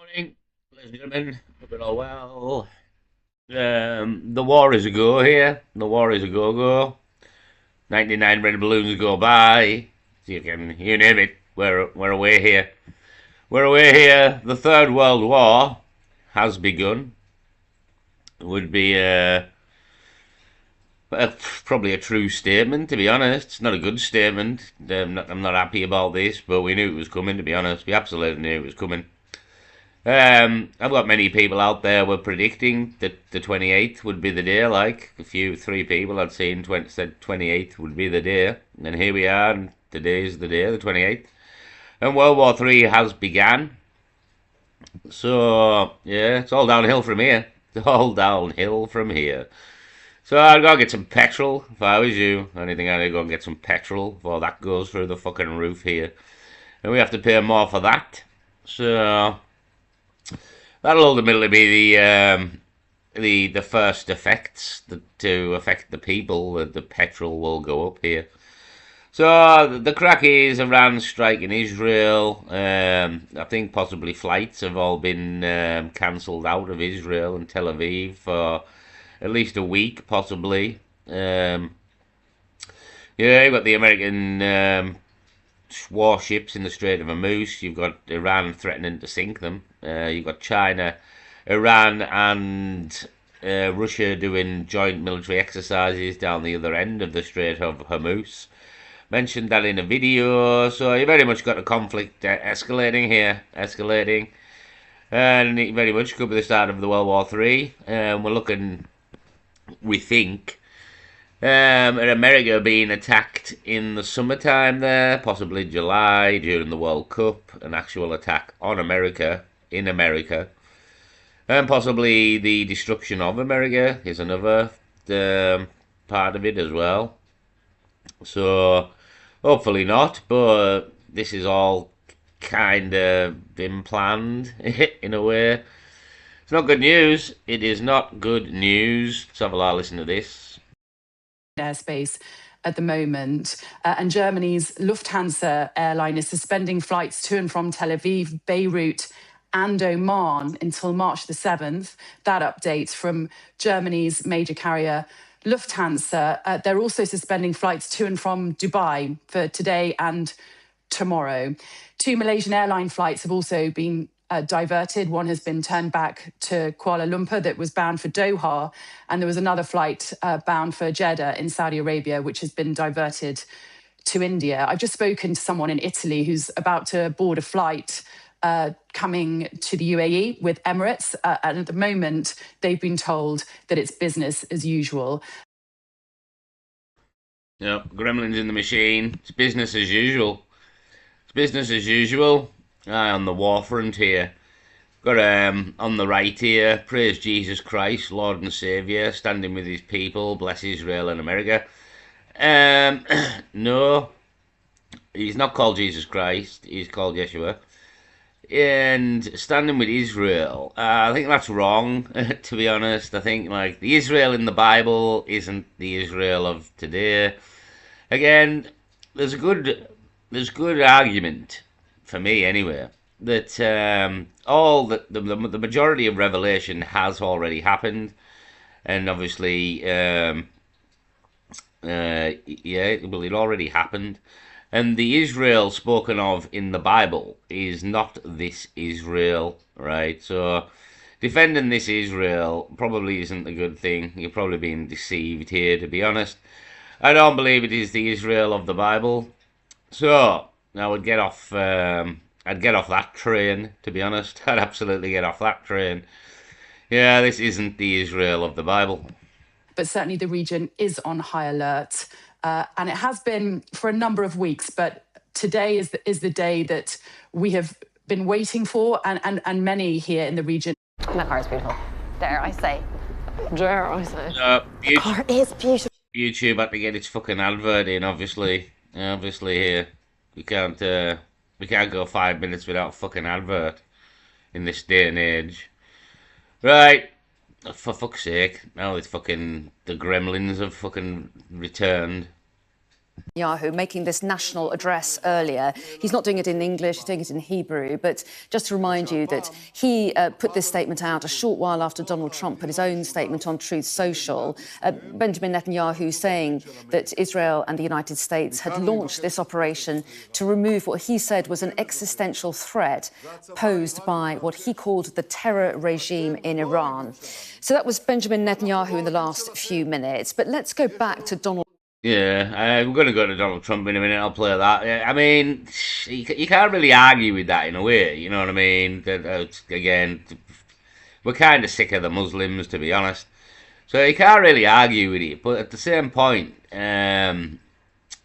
Morning, ladies and gentlemen. Hope you're all well. The war is a go here. The war is a go-go. 99 red balloons go by. So you name it. We're away here. We're away here. The Third World War has begun. It would be probably a true statement, to be honest. It's not a good statement. I'm not happy about this, but we knew it was coming, to be honest. We absolutely knew it was coming. I've got many people out there were predicting that the 28th would be the day. Like three people I'd seen said 28th would be the day, and here we are. And today's the day, the 28th, and World War Three has begun. So yeah, it's all downhill from here. It's all downhill from here. So I'd go get some petrol if I was you. I think I'd go and get some petrol before that goes through the fucking roof here, and we have to pay more for that. So that'll ultimately be the first effects to affect the people. The petrol will go up here. So the crack is Iran striking Israel. I think possibly flights have all been cancelled out of Israel and Tel Aviv for at least a week, possibly. Yeah, you've got the American warships in the Strait of Hormuz. You've got Iran threatening to sink them. You've got China, Iran, and Russia doing joint military exercises down the other end of the Strait of Hormuz. Mentioned that in a video. So you very much got a conflict escalating here, escalating, and it very much could be the start of the World War Three. We're looking, we think, at America being attacked in the summertime there, possibly July during the World Cup, an actual attack on America, in America, and possibly the destruction of America is another part of it as well. So hopefully not, but this is all kind of been planned in a way. It's not good news. It is not good news. Let's have a listen to this. Airspace at the moment, and Germany's Lufthansa airline is suspending flights to and from Tel Aviv, Beirut, and Oman until March the 7th. That update from Germany's major carrier Lufthansa. They're also suspending flights to and from Dubai for today and tomorrow. Two Malaysian airline flights have also been diverted. One has been turned back to Kuala Lumpur that was bound for Doha, and there was another flight bound for Jeddah in Saudi Arabia, which has been diverted to India. I've just spoken to someone in Italy who's about to board a flight coming to the UAE with Emirates, and at the moment they've been told that it's business as usual. Yep, gremlins in the machine. It's business as usual. It's business as usual. On the war front here. Got on the right here, praise Jesus Christ, Lord and Saviour, standing with his people, bless Israel and America. No, he's not called Jesus Christ, he's called Yeshua. And standing with Israel, I think that's wrong, to be honest. I think like the Israel in the Bible isn't the Israel of today. Again, there's good argument, for me anyway, that all the majority of Revelation has already happened, and obviously, yeah, well, it already happened, and the Israel spoken of in the Bible is not this Israel, right? So defending this Israel probably isn't a good thing. You're probably being deceived here, to be honest. I don't believe it is the Israel of the Bible. So I would get off. I'd get off that train, to be honest. I'd absolutely get off that train. Yeah, this isn't the Israel of the Bible. But certainly the region is on high alert, and it has been for a number of weeks. But today is the day that we have been waiting for, and many here in the region. My car is beautiful. Dare I say? Dare I say? The car is beautiful. YouTube had to get its fucking advert in, obviously. Obviously here. We can't go 5 minutes without a fucking advert in this day and age. Right. For fuck's sake. Now the gremlins have fucking returned. Netanyahu making this national address earlier. He's not doing it in English, he's doing it in Hebrew. But just to remind you that he put this statement out a short while after Donald Trump put his own statement on Truth Social. Benjamin Netanyahu saying that Israel and the United States had launched this operation to remove what he said was an existential threat posed by what he called the terror regime in Iran. So that was Benjamin Netanyahu in the last few minutes. But let's go back to Donald. Yeah, we're going to go to Donald Trump in a minute. I'll play that. I mean, you can't really argue with that in a way. You know what I mean? Again, we're kind of sick of the Muslims, to be honest. So you can't really argue with it. But at the same point,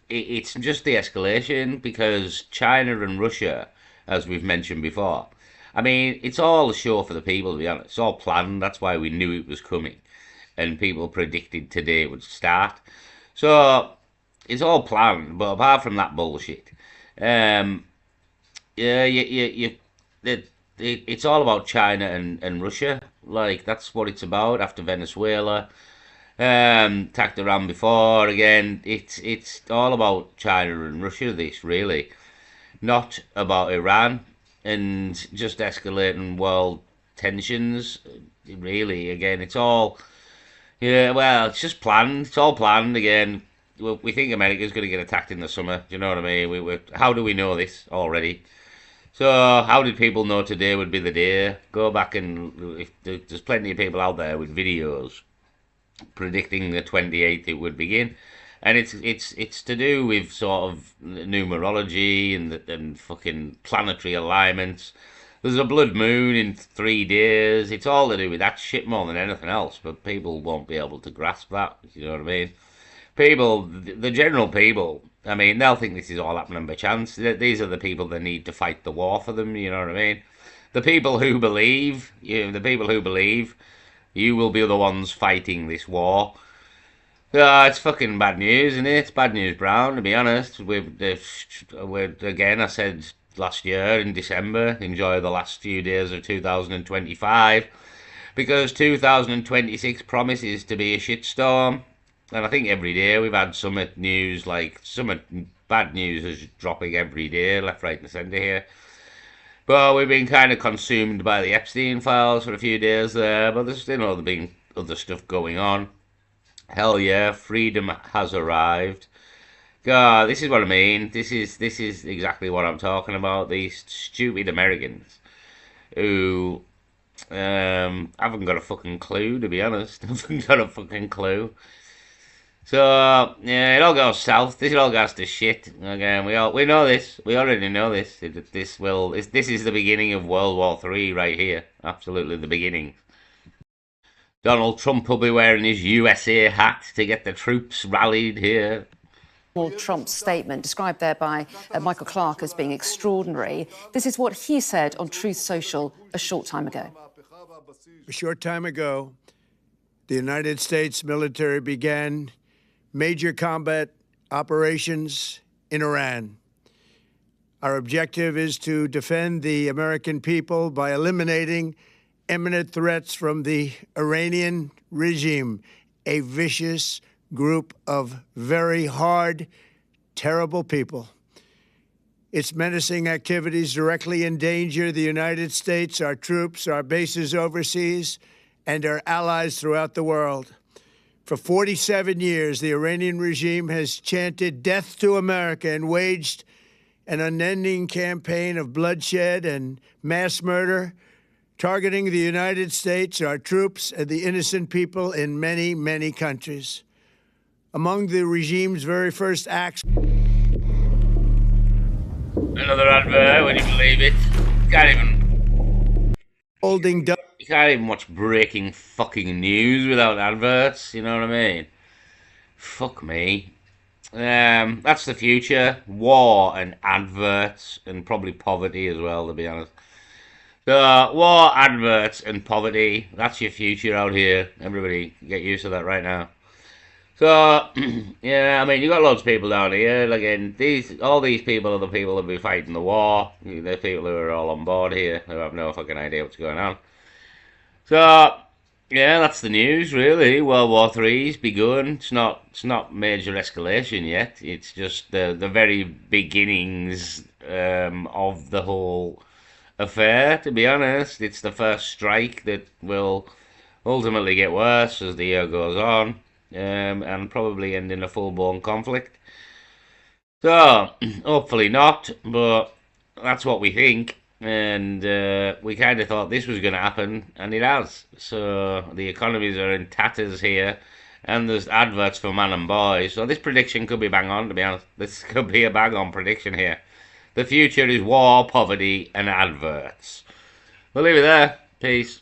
it's just the escalation because China and Russia, as we've mentioned before, I mean, it's all a show for the people, to be honest. It's all planned. That's why we knew it was coming. And people predicted today it would start. So it's all planned, but apart from that bullshit, yeah, it's all about China and Russia. Like that's what it's about after Venezuela. Attacked Iran before. Again, it's all about China and Russia. This really, not about Iran and just escalating world tensions. Really, again, it's all. Yeah, well, it's just planned. It's all planned again. We think America's going to get attacked in the summer. Do you know what I mean? How do we know this already? So, how did people know today would be the day? Go back and if there's plenty of people out there with videos predicting the 28th it would begin, and it's to do with sort of numerology and fucking planetary alignments. There's a blood moon in 3 days. It's all to do with that shit more than anything else. But people won't be able to grasp that. You know what I mean? People, the general people, I mean, they'll think this is all happening by chance. These are the people that need to fight the war for them. You know what I mean? The people who believe, you will be the ones fighting this war. It's fucking bad news, isn't it? It's bad news, Brown. To be honest, again, I said last year in December, enjoy the last few days of 2025 because 2026 promises to be a shitstorm. And I think every day we've had some news, like some bad news is dropping every day, left, right, and centre here. But we've been kind of consumed by the Epstein files for a few days there, but there's still been other stuff going on. Hell yeah, freedom has arrived. God, this is what I mean. This is exactly what I'm talking about. These stupid Americans who haven't got a fucking clue, to be honest. Haven't got a fucking clue. So yeah, it all goes south. This all goes to shit. Again, we know this. We already know this. This is the beginning of World War III right here. Absolutely the beginning. Donald Trump will be wearing his USA hat to get the troops rallied here. Donald Trump's statement, described there by Michael Clark as being extraordinary. This is what he said on Truth Social a short time ago. A short time ago, the United States military began major combat operations in Iran. Our objective is to defend the American people by eliminating imminent threats from the Iranian regime, a vicious group of very hard, terrible people. Its menacing activities directly endanger the United States, our troops, our bases overseas, and our allies throughout the world. For 47 years, the Iranian regime has chanted death to America and waged an unending campaign of bloodshed and mass murder, targeting the United States, our troops, and the innocent people in many, many countries. Among the regime's very first acts... Another advert, would you believe it? Holding... You can't even watch breaking fucking news without adverts, you know what I mean? Fuck me. That's the future. War and adverts, and probably poverty as well, to be honest. So, war, adverts, and poverty. That's your future out here. Everybody get used to that right now. So, yeah, I mean, you got loads of people down here. Again, all these people are the people that will be fighting the war. The people who are all on board here, who have no fucking idea what's going on. So, Yeah, that's the news, really. World War Three's begun. It's not major escalation yet. It's just the very beginnings of the whole affair. To be honest, it's the first strike that will ultimately get worse as the year goes on, and probably end in a full-blown conflict. So, hopefully not, but that's what we think. And we kind of thought this was going to happen, and it has. So, the economies are in tatters here, and there's adverts for man and boy. So, this prediction could be bang on, to be honest. This could be a bang on prediction here. The future is war, poverty, and adverts. We'll leave it there. Peace.